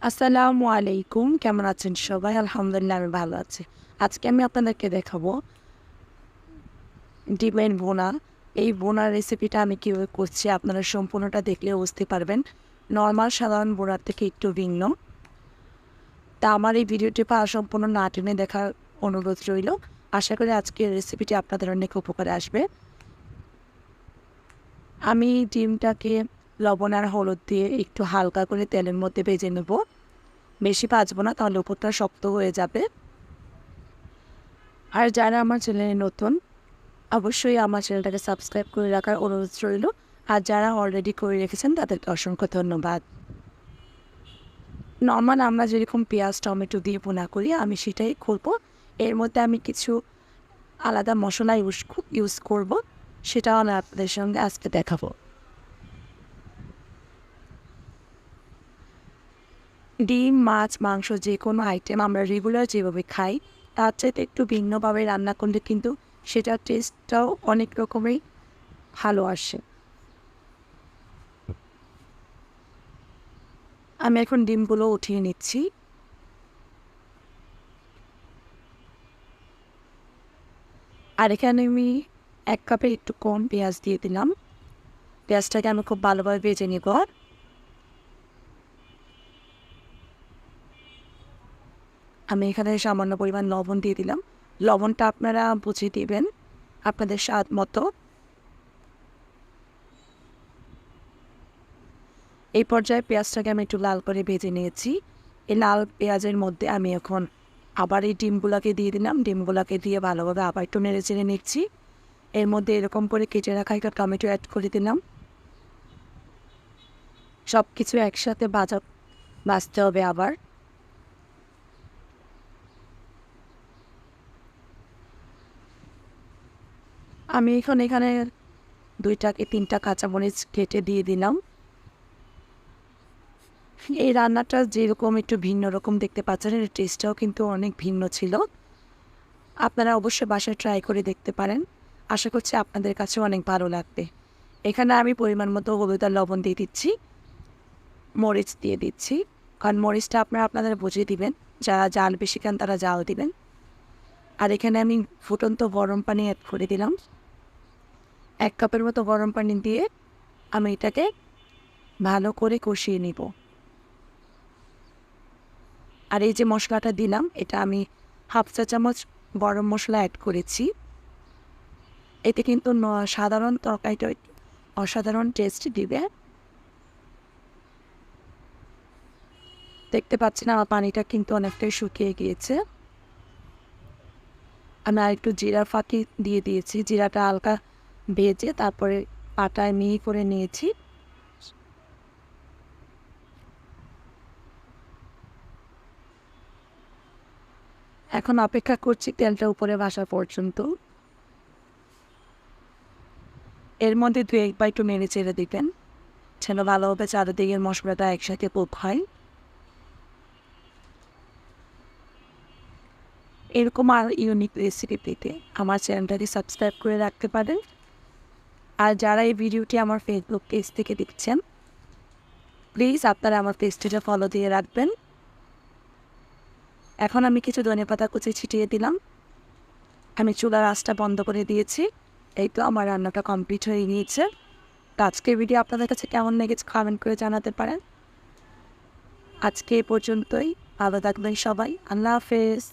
আসসালামু আলাইকুম, কেমন আছেন সবাই? আলহামদুলিল্লাহ আমি ভালো আছি। আজকে আমি আপনাদেরকে দেখাবো ডিমের ভুনা। এই ভুনার রেসিপিটা আমি কীভাবে করছি আপনারা সম্পূর্ণটা দেখলে বুঝতে পারবেন। নর্মাল সাধারণ ভুনার থেকে একটু ভিন্ন। তা আমার এই ভিডিওটি সম্পূর্ণ না টেনে দেখার অনুরোধ রইল। আশা করি আজকের রেসিপিটি আপনাদের অনেক উপকারে আসবে। আমি ডিমটাকে লবণ আর হলুদ দিয়ে একটু হালকা করে তেলের মধ্যে ভেজে নেব। বেশি ভাজবো না, তাহলে উপরটা শক্ত হয়ে যাবে। আর যারা আমার চ্যানেলে নতুন, অবশ্যই আমার চ্যানেলটাকে সাবস্ক্রাইব করে রাখার অনুরোধ রইল। আর যারা অলরেডি করে রেখেছেন তাদেরকে অসংখ্য ধন্যবাদ। নর্মাল আমরা যেরকম পেঁয়াজ টমেটো দিয়ে ভুনা করি আমি সেটাই করব। এর মধ্যে আমি কিছু আলাদা মশলা ইউজ করব, সেটাও আমি আপনাদের সঙ্গে আজকে দেখাবো। ডিম, মাছ, মাংস যে কোনো আইটেম আমরা রেগুলার যেভাবে খাই তার চাইতে একটু ভিন্নভাবে রান্না করলে কিন্তু সেটার টেস্টটাও অনেক রকমেরই ভালো আসে। আমি এখন ডিমগুলো উঠিয়ে নিচ্ছি। আর এখানে আমি 1 কাপের একটু কম পেঁয়াজ দিয়ে দিলাম। পেঁয়াজটাকে আমি খুব ভালোভাবে ভেজে নেব। আমি এখানে সামান্য পরিমাণ লবণ দিয়ে দিলাম। লবণটা আপনারা বুঝে দিবেন আপনাদের স্বাদ মতো। এই পর্যায়ে পেঁয়াজটাকে আমি একটু লাল করে ভেজে নিয়েছি। এই লাল পেঁয়াজের মধ্যে আমি এখন আবার এই ডিমগুলোকে দিয়ে দিলাম। ডিমগুলোকে দিয়ে ভালোভাবে আবার একটু নেড়ে চেড়ে নিচ্ছি। এর মধ্যে এরকম করে কেটে রাখা একটা টমেটো অ্যাড করে দিলাম। সব কিছু একসাথে ভাজতে হবে আবার। আমি এখানে 2টা কি 3টা কাঁচামরিচ কেটে দিয়ে দিলাম। এই রান্নাটা যেরকম একটু ভিন্ন রকম দেখতে পাচ্ছেন, এর টেস্টটাও কিন্তু অনেক ভিন্ন ছিল। আপনারা অবশ্যই বাসায় ট্রাই করে দেখতে পারেন। আশা করছি আপনাদের কাছেও অনেক ভালো লাগবে। এখানে আমি পরিমাণ মতো হলুদ আর লবণ দিয়ে দিচ্ছি, মরিচ দিয়ে দিচ্ছি। কারণ মরিচটা আপনারা আপনাদের বুঝিয়ে দিবেন, যারা জাল বেশি খান তারা জাল দিবেন। আর এখানে আমি ফুটন্ত গরম পানি অ্যাড করে দিলাম। 1 কাপের মতো গরম পানি দিয়ে আমি এটাকে ভালো করে কষিয়ে নিব। আর এই যে মশলাটা দিলাম, এটা আমি 1/2 চা চামচ গরম মশলা অ্যাড করেছি। এতে কিন্তু সাধারণ তরকারিটা অসাধারণ টেস্ট দিবে। দেখতে পাচ্ছেন আমার পানিটা কিন্তু অনেকটাই শুকিয়ে গিয়েছে। আমি আর একটু জিরার ফাঁকি দিয়ে দিয়েছি। জিরাটা হালকা ভেজে তারপরে পাটায় মিহি করে নিয়েছি। এখন অপেক্ষা করছি তেলটা উপরে ভাসা পর্যন্ত। এর মধ্যে 2-1 বার একটু নেড়ে চেড়ে দিবেন যেন ভালোভাবে চারিদিকের মশলাটা একসাথে কুক হয়। এরকম আর ইউনিক রেসিপি পেতে আমার চ্যানেলটাকে সাবস্ক্রাইব করে রাখতে পারেন। আর যারা এই ভিডিওটি আমার ফেসবুক পেজ থেকে দেখছেন, প্লিজ আপনারা আমার পেজটিটা ফলো দিয়ে রাখবেন। এখন আমি কিছু ধনেপাতা কুচি ছিটিয়ে দিলাম। আমি চুলার আঁচটা বন্ধ করে দিয়েছি। এই তো আমার রান্নাটা কমপ্লিট হয়ে গিয়েছে। তো আজকের ভিডিও আপনাদের কাছে কেমন লেগেছে কমেন্ট করে জানাতে পারেন। আজকে এ পর্যন্তই। ভালো থাকবেন সবাই। আল্লাহ হাফেজ।